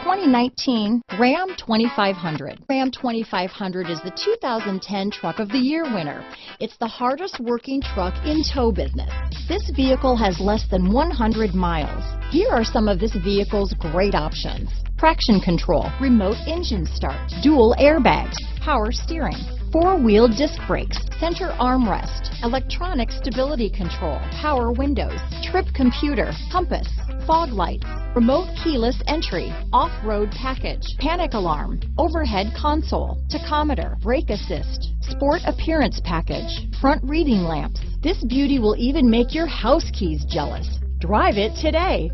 2019 Ram 2500. Ram 2500 is the 2010 Truck of the Year winner. It's the hardest working truck in tow business. This vehicle has less than 100 miles. Here are some of this vehicle's great options: traction control, remote engine start, dual airbags, power steering, four-wheel disc brakes, center armrest, electronic stability control, power windows, trip computer, compass, fog lights, remote keyless entry, off-road package, panic alarm, overhead console, tachometer, brake assist, sport appearance package, front reading lamps. This beauty will even make your house keys jealous. Drive it today.